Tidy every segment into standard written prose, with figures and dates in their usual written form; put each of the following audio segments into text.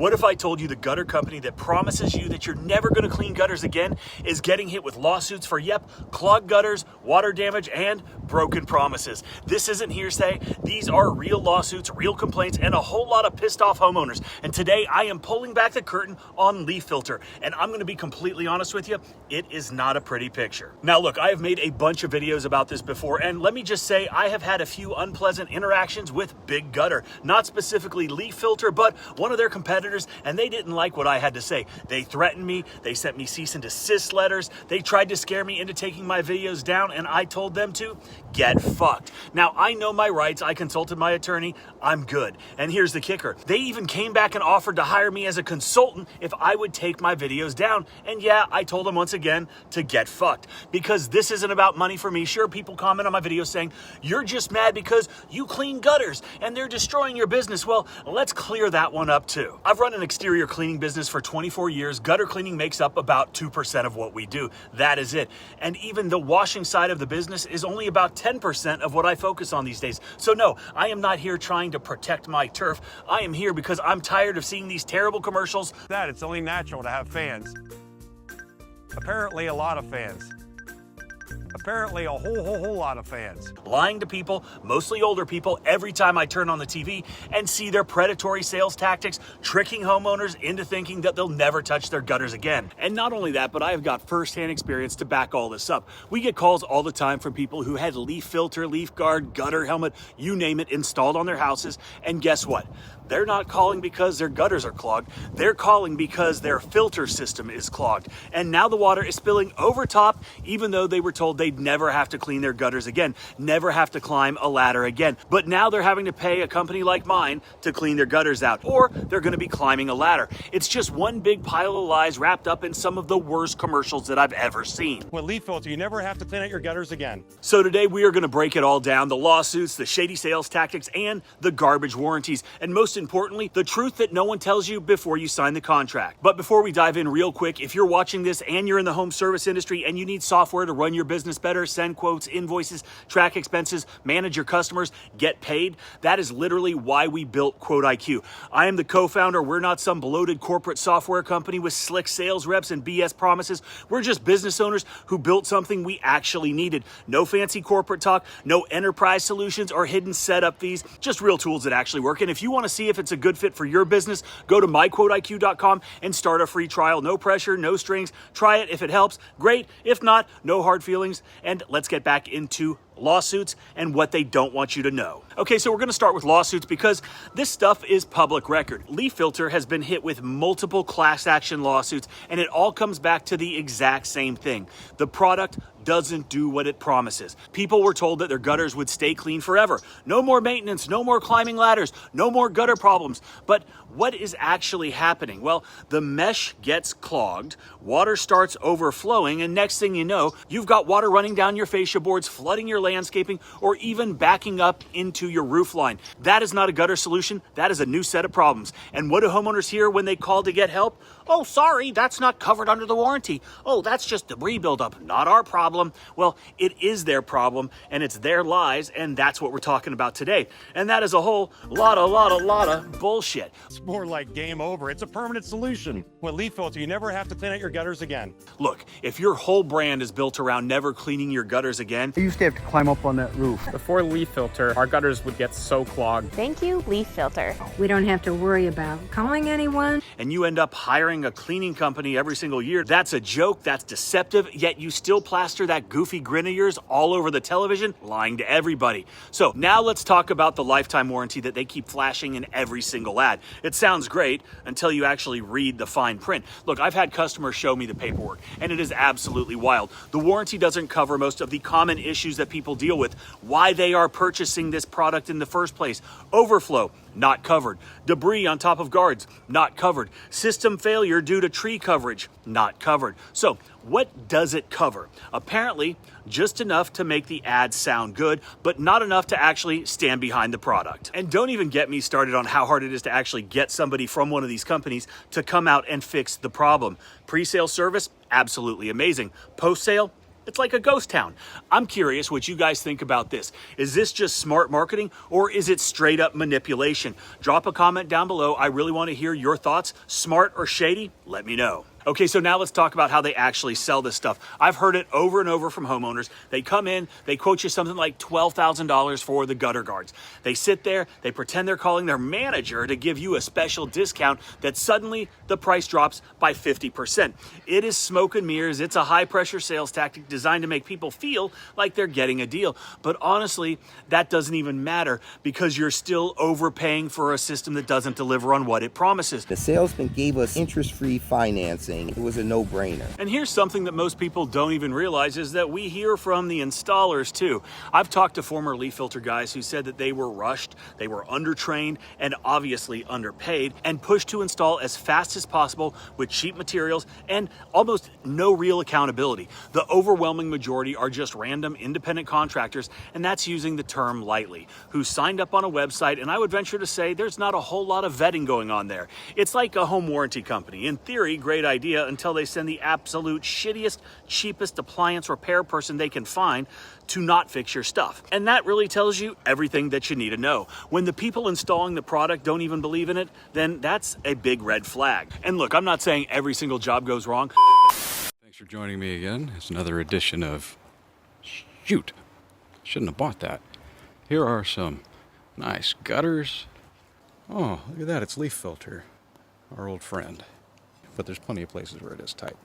What if I told you the gutter company that promises you that you're never going to clean gutters again is getting hit with lawsuits for, yep, clogged gutters, water damage, and broken promises? This isn't hearsay. These are real lawsuits, real complaints, and a whole lot of pissed off homeowners. And today I am pulling back the curtain on LeafFilter. And I'm going to be completely honest with you, it is not a pretty picture. Now look, I have made a bunch of videos about this before, and let me just say I have had a few unpleasant interactions with Big Gutter. Not specifically LeafFilter, but one of their competitors, and they didn't like what I had to say. They threatened me, they sent me cease and desist letters, they tried to scare me into taking my videos down, and I told them to get fucked. Now, I know my rights, I consulted my attorney, I'm good. And here's the kicker. They even came back and offered to hire me as a consultant if I would take my videos down. And yeah, I told them once again to get fucked. Because this isn't about money for me. Sure, people comment on my videos saying, you're just mad because you clean gutters and they're destroying your business. Well, let's clear that one up too. I've run an exterior cleaning business for 24 years. Gutter cleaning makes up about 2% of what we do. That is it. And even the washing side of the business is only about 10% of what I focus on these days. So no, I am not here trying to protect my turf. I am here because I'm tired of seeing these terrible commercials. That it's only natural to have fans. Apparently a lot of fans. Apparently a whole lot of fans. Lying to people, mostly older people, every time I turn on the TV and see their predatory sales tactics, tricking homeowners into thinking that they'll never touch their gutters again. And not only that, but I have got firsthand experience to back all this up. We get calls all the time from people who had LeafFilter, LeafGuard, gutter helmet, you name it, installed on their houses. And guess what? They're not calling because their gutters are clogged. They're calling because their filter system is clogged. And now the water is spilling over top, even though they were told they'd never have to clean their gutters again, never have to climb a ladder again. But now they're having to pay a company like mine to clean their gutters out, or they're going to be climbing a ladder. It's just one big pile of lies wrapped up in some of the worst commercials that I've ever seen. With LeafFilter, you never have to clean out your gutters again. So today we are going to break it all down, the lawsuits, the shady sales tactics, and the garbage warranties. And most importantly, the truth that no one tells you before you sign the contract. But before we dive in real quick, if you're watching this and you're in the home service industry and you need software to run your business better, send quotes, invoices, track expenses, manage your customers, get paid, that is literally why we built Quote IQ. I am the co-founder. We're not some bloated corporate software company with slick sales reps and BS promises. We're just business owners who built something we actually needed. No fancy corporate talk, no enterprise solutions or hidden setup fees, just real tools that actually work. And if you want to see if it's a good fit for your business, go to myquoteiq.com and start a free trial. No pressure, no strings. Try it. If it helps, great. If not, no hard feelings. And let's get back into lawsuits and what they don't want you to know. Okay, so we're going to start with lawsuits because this stuff is public record. LeafFilter has been hit with multiple class action lawsuits, and it all comes back to the exact same thing. The product doesn't do what it promises. People were told that their gutters would stay clean forever. No more maintenance, no more climbing ladders, no more gutter problems. But what is actually happening? Well, the mesh gets clogged, water starts overflowing, and next thing you know, you've got water running down your fascia boards, flooding your landscaping, or even backing up into your roof line. That is not a gutter solution. That is a new set of problems. And what do homeowners hear when they call to get help? Oh, sorry, that's not covered under the warranty. Oh, that's just debris buildup, not our problem. Well, it is their problem, and it's their lies, and that's what we're talking about today. And that is a whole lot of bullshit. It's more like game over. It's a permanent solution. With LeafFilter, you never have to clean out your gutters again. Look, if your whole brand is built around never cleaning your gutters again, I used to have to climb up on that roof. Before LeafFilter, our gutters would get so clogged. Thank you, LeafFilter. We don't have to worry about calling anyone. and you end up hiring a cleaning company every single year, that's a joke, that's deceptive, yet you still plaster that goofy grin of yours all over the television, lying to everybody. So now let's talk about the lifetime warranty that they keep flashing in every single ad. It sounds great until you actually read the fine print. Look, I've had customers show me the paperwork, and it is absolutely wild. The warranty doesn't cover most of the common issues that people deal with, why they are purchasing this product in the first place. Overflow, not covered. Debris on top of guards, not covered. System failure due to tree coverage, not covered. So what does it cover? Apparently, just enough to make the ad sound good, but not enough to actually stand behind the product. And don't even get me started on how hard it is to actually get somebody from one of these companies to come out and fix the problem. Pre-sale service, absolutely amazing. Post-sale, It's like a ghost town. I'm curious what you guys think about this. Is this just smart marketing or is it straight up manipulation? Drop a comment down below. I really want to hear your thoughts. Smart or shady? Let me know. Okay, so now let's talk about how they actually sell this stuff. I've heard it over and over from homeowners. They come in, they quote you something like $12,000 for the gutter guards. They sit there, they pretend they're calling their manager to give you a special discount that suddenly the price drops by 50%. It is smoke and mirrors. It's a high pressure sales tactic designed to make people feel like they're getting a deal. But honestly, that doesn't even matter because you're still overpaying for a system that doesn't deliver on what it promises. The salesman gave us interest-free financing. It was a no-brainer. And here's something that most people don't even realize is that we hear from the installers too. I've talked to former LeafFilter guys who said that they were rushed, they were undertrained, and obviously underpaid, and pushed to install as fast as possible with cheap materials and almost no real accountability. The overwhelming majority are just random independent contractors, and that's using the term lightly, who signed up on a website, and I would venture to say there's not a whole lot of vetting going on there. It's like a home warranty company. In theory, great idea until they send the absolute shittiest, cheapest appliance repair person they can find to not fix your stuff. And that really tells you everything that you need to know. When the people installing the product don't even believe in it, then that's a big red flag. And look, I'm not saying every single job goes wrong. Thanks for joining me again. It's another edition of Shoot. Shouldn't have bought that. Here are some nice gutters. Oh, look at that. It's LeafFilter, our old friend. But there's plenty of places where it is tight.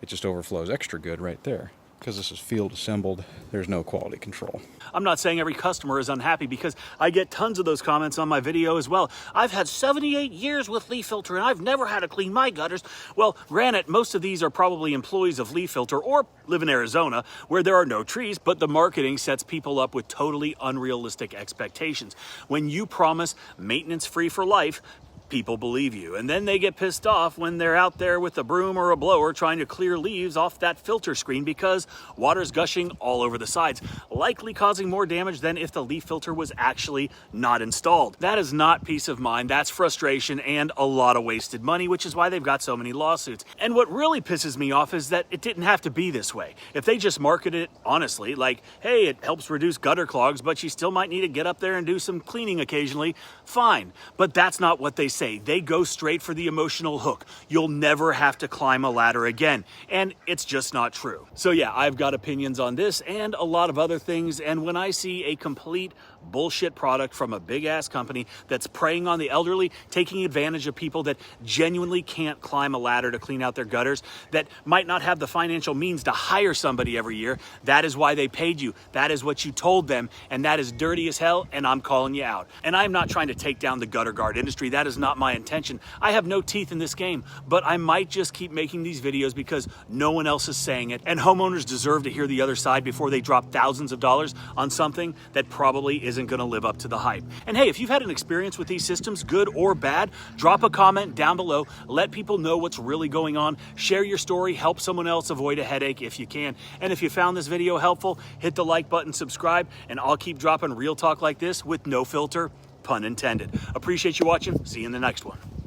It just overflows extra good right there. Because this is field assembled, there's no quality control. I'm not saying every customer is unhappy because I get tons of those comments on my video as well. I've had 78 years with LeafFilter and I've never had to clean my gutters. Well, granted, most of these are probably employees of LeafFilter or live in Arizona where there are no trees, but the marketing sets people up with totally unrealistic expectations. When you promise maintenance free for life, people believe you, and then they get pissed off when they're out there with a broom or a blower trying to clear leaves off that filter screen because water's gushing all over the sides, likely causing more damage than if the leaf filter was actually not installed. That is not peace of mind, that's frustration and a lot of wasted money, which is why they've got so many lawsuits. And what really pisses me off is that it didn't have to be this way. If they just marketed it honestly, like, hey, it helps reduce gutter clogs, but you still might need to get up there and do some cleaning occasionally, fine. But that's not what they say. They go straight for the emotional hook. You'll never have to climb a ladder again. And it's just not true. So yeah, I've got opinions on this and a lot of other things. And when I see a complete bullshit product from a big ass company that's preying on the elderly, taking advantage of people that genuinely can't climb a ladder to clean out their gutters, that might not have the financial means to hire somebody every year, that is why they paid you. That is what you told them. And that is dirty as hell. And I'm calling you out. And I'm not trying to take down the gutter guard industry. That is not my intention. I have no teeth in this game, but I might just keep making these videos because no one else is saying it. And homeowners deserve to hear the other side before they drop thousands of dollars on something that probably isn't going to live up to the hype. And hey, if you've had an experience with these systems, good or bad, drop a comment down below. Let people know what's really going on. Share your story. Help someone else avoid a headache if you can. And if you found this video helpful, hit the like button, subscribe, and I'll keep dropping real talk like this with no filter, pun intended. Appreciate you watching. See you in the next one.